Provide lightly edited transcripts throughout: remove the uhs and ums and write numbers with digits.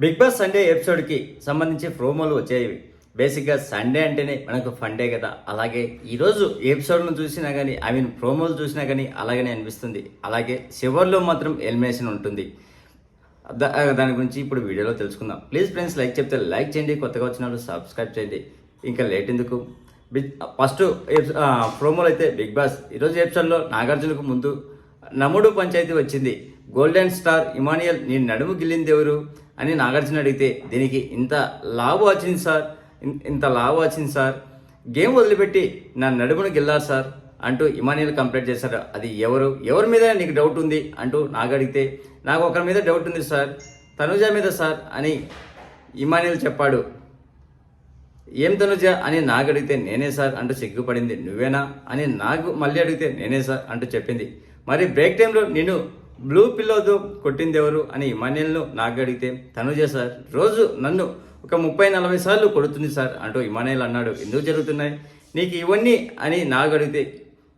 Big boss Sunday ఎపిసోడ్కి సంబంధించి ప్రోమోలు వచ్చాయి. బేసిక్గా సండే అంటేనే మనకు ఫండే కదా. అలాగే ఈరోజు ఎపిసోడ్ను చూసినా కానీ ప్రోమోలు చూసినా కానీ అలాగనే అనిపిస్తుంది. అలాగే చివర్లో మాత్రం ఎలిమినేషన్ ఉంటుంది. దాని గురించి ఇప్పుడు వీడియోలో తెలుసుకుందాం. ప్లీజ్ ఫ్రెండ్స్, లైక్ చెప్తే లైక్ చేయండి, కొత్తగా వచ్చిన వాళ్ళు సబ్స్క్రైబ్ చేయండి. ఇంకా లేట్ ఎందుకు, ఫస్ట్ ప్రోమోలు అయితే బిగ్ బాస్ ఈరోజు ఎపిసోడ్లో నాగార్జునకు ముందు నమ్ముడు పంచాయతీ వచ్చింది. గోల్డెన్ స్టార్ ఇమానియల్ నీ నడుము గిల్లింది ఎవరు అని నాగార్జున అడిగితే, దీనికి ఇంత లాభ వచ్చింది సార్, గేమ్ వదిలిపెట్టి నా నడుమును గిల్లారు సార్ అంటూ ఇమానియల్ కంప్లైంట్ చేశారు. అది ఎవరి మీద నీకు డౌట్ ఉంది అంటూ అడిగితే, నాకు ఒకరి మీద డౌట్ ఉంది సార్, తనుజ మీద సార్ అని ఇమానియల్ చెప్పాడు. ఏం తనుజ అని అడిగితే, నేనే సార్ అంటూ సిగ్గుపడింది. నువ్వేనా అని మళ్ళీ అడిగితే, నేనే సార్ అంటూ చెప్పింది. మరి బ్రేక్ టైంలో నేను బ్లూ పిల్లోతో కొట్టింది ఎవరు అని ఇమానియల్ను అడిగితే, తనుజ సార్, రోజు నన్ను ఒక 30-40 సార్లు కొడుతుంది సార్ అంటూ ఇమానియల్ అన్నాడు. ఎందుకు జరుగుతున్నాయి నీకు ఇవన్నీ అని అడిగితే,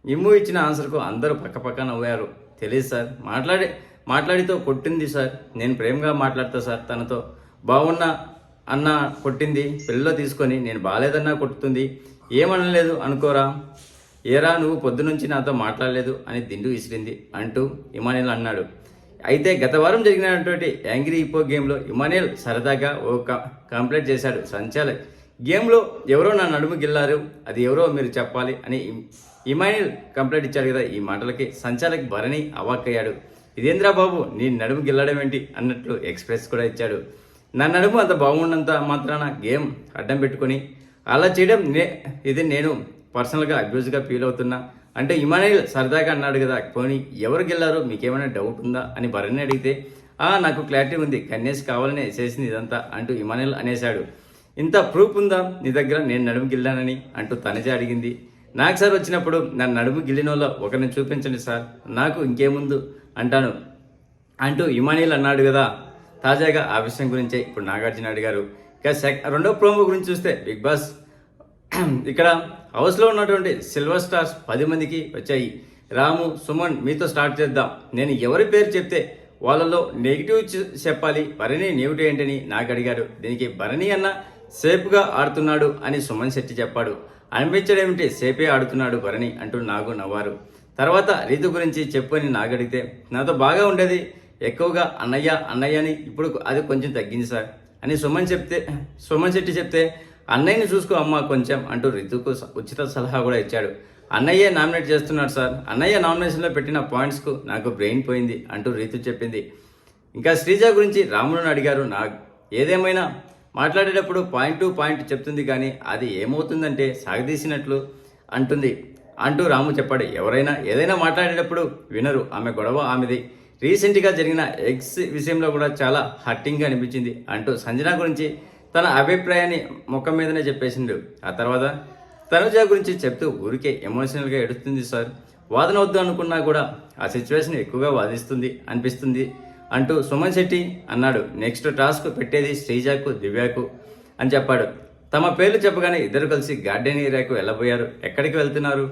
ఇమ్ము ఇచ్చిన ఆన్సర్కు అందరూ పక్కపక్క నవ్వారు. తెలియదు సార్, మాట్లాడితో కొట్టింది సార్, నేను ప్రేమగా మాట్లాడతా సార్, తనతో బాగున్నా అన్న కొట్టింది, పిల్లలో తీసుకొని నేను బాగాలేదన్నా కొట్టుతుంది, ఏమనలేదు అనుకోరా, ఏరా నువ్వు పొద్దునుంచి నాతో మాట్లాడలేదు అని దిండు విసిరింది అంటూ ఇమానియల్ అన్నాడు. అయితే గత వారం జరిగినటువంటి యాంగ్రీ హిప్పో గేమ్లో ఇమానియల్ సరదాగా ఓ కంప్లైంట్ చేశాడు. సంచాలక్, గేమ్లో ఎవరో నా నడుము గిల్లారు, అది ఎవరో మీరు చెప్పాలి అని ఇమానియల్ కంప్లైంట్ ఇచ్చాడు కదా. ఈ మాటలకి సంచాలక్ భరణి అవాక్కయ్యాడు. ఇదేంద్రా బాబు, నీ నడుము గిల్లడం ఏంటి అన్నట్లు ఎక్స్ప్రెస్ కూడా ఇచ్చాడు. నా నడుము అంత బాగున్నంత మాత్రాన గేమ్ అడ్డం పెట్టుకొని అలా చేయడం ఇది నేను పర్సనల్గా అబ్యూజ్గా ఫీల్ అవుతున్నా అంటే ఇమానియల్ సరదాగా అన్నాడు కదా. పోనీ ఎవరు గెల్లారో మీకేమైనా డౌట్ ఉందా అని భరణి అడిగితే, నాకు క్లారిటీ ఉంది, కన్నేసి కావాలని చేసింది ఇదంతా అంటూ ఇమానియల్ అనేశాడు. ఇంత ప్రూఫ్ ఉందా నీ దగ్గర నేను నడుము గిల్లానని అంటూ తనుజ అడిగింది. నాకు సార్ వచ్చినప్పుడు నా నడుము గిల్లిన వాళ్ళ ఒకరిని చూపించండి సార్, నాకు ఇంకేముందు అంటాను అంటూ ఇమానియల్ అన్నాడు కదా. తాజాగా ఆ విషయం గురించే ఇప్పుడు నాగార్జున అడిగారు. ఇక రెండో ప్రోమో గురించి చూస్తే, బిగ్ బాస్ ఇక్కడ హౌస్లో ఉన్నటువంటి సిల్వర్ స్టార్స్ 10 మందికి వచ్చాయి. రాము, సుమన్, మీతో స్టార్ట్ చేద్దాం. నేను ఎవరి పేరు చెప్తే వాళ్ళలో నెగిటివ్ చెప్పాలి, భరణి నెగిటివ్ ఏంటని అడిగారు. దీనికి భరణి అన్న సేఫ్గా ఆడుతున్నాడు అని సుమన్ శెట్టి చెప్పాడు. అనిపించడేమిటి, సేఫే ఆడుతున్నాడు భరణి అంటూ నవ్వారు. తర్వాత రీతు గురించి చెప్పు అని అడిగితే, నాతో బాగా ఉండేది, ఎక్కువగా అన్నయ్య అని, ఇప్పుడు అది కొంచెం తగ్గింది సార్ అని సుమన్ శెట్టి చెప్తే, అన్నయ్యని చూసుకో అమ్మ కొంచెం అంటూ రితుకు ఉచిత సలహా కూడా ఇచ్చాడు. అన్నయ్యే నామినేట్ చేస్తున్నాడు సార్, అన్నయ్య నామినేషన్లో పెట్టిన పాయింట్స్కు నాకు బ్రెయిన్ పోయింది అంటూ రీతు చెప్పింది. ఇంకా శ్రీజ గురించి రాములను అడిగారు. ఏదేమైనా మాట్లాడేటప్పుడు పాయింట్ టు పాయింట్ చెప్తుంది, కానీ అది ఏమవుతుందంటే సాగదీసినట్లు అంటుంది అంటూ రాము చెప్పాడు. ఎవరైనా ఏదైనా మాట్లాడేటప్పుడు వినరు, ఆమె గొడవ ఆమెది. రీసెంట్గా జరిగిన ఎగ్స్ విషయంలో కూడా చాలా హర్టింగ్గా అనిపించింది అంటూ సంజన గురించి తన అభిప్రాయాన్ని ముఖం మీదనే చెప్పేసిండు. ఆ తర్వాత తనుజ గురించి చెప్తూ, ఊరికే ఎమోషనల్గా ఏడుస్తుంది సార్, వాదన వద్దు అనుకున్నా కూడా ఆ సిచ్యువేషన్ ఎక్కువగా వాదిస్తుంది అనిపిస్తుంది అంటూ సుమన్ శెట్టి అన్నాడు. నెక్స్ట్ టాస్క్ పెట్టేది శ్రీజకు, దివ్యకు అని చెప్పాడు. తమ పేర్లు చెప్పగానే ఇద్దరు కలిసి గార్డెన్ ఏరియాకు వెళ్ళబోయారు. ఎక్కడికి వెళ్తున్నారు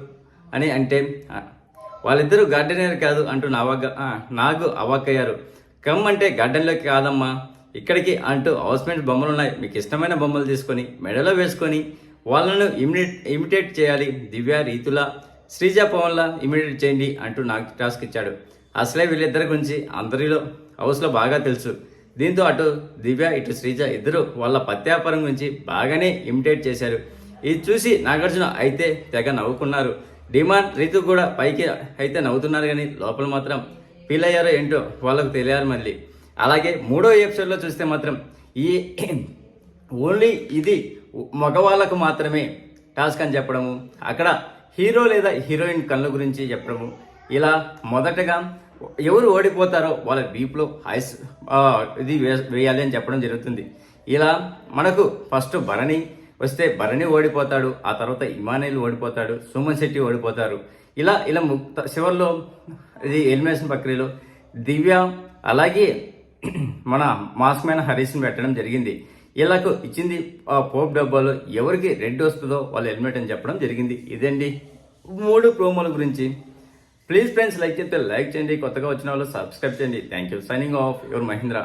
అని అంటే, వాళ్ళిద్దరూ గార్డెన్ ఏరియా కాదు అంటూ నాకు అవాక్కయ్యారు. కమ్ అంటే గార్డెన్లోకి కాదమ్మా, ఇక్కడికి అంటూ హౌస్మేట్ బొమ్మలు ఉన్నాయి, మీకు ఇష్టమైన బొమ్మలు తీసుకొని మెడలో వేసుకొని వాళ్ళను ఇమిటేట్ చేయాలి. దివ్య, రీతుల, శ్రీజ, పవన్లా ఇమిటేట్ చేయండి అంటూ నాకు టాస్క్ ఇచ్చాడు. అసలే వీళ్ళిద్దరి గురించి అందరిలో హౌస్లో బాగా తెలుసు. దీంతో అటు దివ్య ఇటు శ్రీజ ఇద్దరు వాళ్ళ పత్యాపారం గురించి బాగానే ఇమిటేట్ చేశారు. ఇది చూసి నాగార్జున అయితే తెగ నవ్వుకున్నారు. డిమాండ్, రీతు కూడా పైకి అయితే నవ్వుతున్నారు, కానీ లోపల మాత్రం ఫీల్ అయ్యారో ఏంటో వాళ్ళకు తెలియాలి. మళ్ళీ అలాగే మూడో ఎపిసోడ్లో చూస్తే మాత్రం ఈ ఓన్లీ ఇది మగవాళ్ళకు మాత్రమే టాస్క్ అని చెప్పడము, అక్కడ హీరో లేదా హీరోయిన్ కళ్ళ గురించి చెప్పడము, ఇలా మొదటగా ఎవరు ఓడిపోతారో వాళ్ళ వీపులో ఇది వేయాలి అని చెప్పడం జరుగుతుంది. ఇలా మనకు ఫస్ట్ భరణి వస్తే భరణి ఓడిపోతాడు, ఆ తర్వాత ఇమానియల్ ఓడిపోతాడు, సుమన్ శెట్టి ఓడిపోతారు. ఇలా చివరిలో ఇది ఎలిమినేషన్ ప్రక్రియలో దివ్య అలాగే మన మాస్క్ హరీష్ని పెట్టడం జరిగింది. వీళ్ళకు ఇచ్చింది పోప్ డబ్బాలో ఎవరికి రెడ్ వస్తుందో వాళ్ళు హెల్మెట్ అని చెప్పడం జరిగింది. ఇదండి 3 ప్రోమోల గురించి. ప్లీజ్ ఫ్రెండ్స్, లైక్ చేస్తే లైక్ చేయండి, కొత్తగా వచ్చిన వాళ్ళు సబ్స్క్రైబ్ చేయండి. Thank you. Signing off your Mahindra.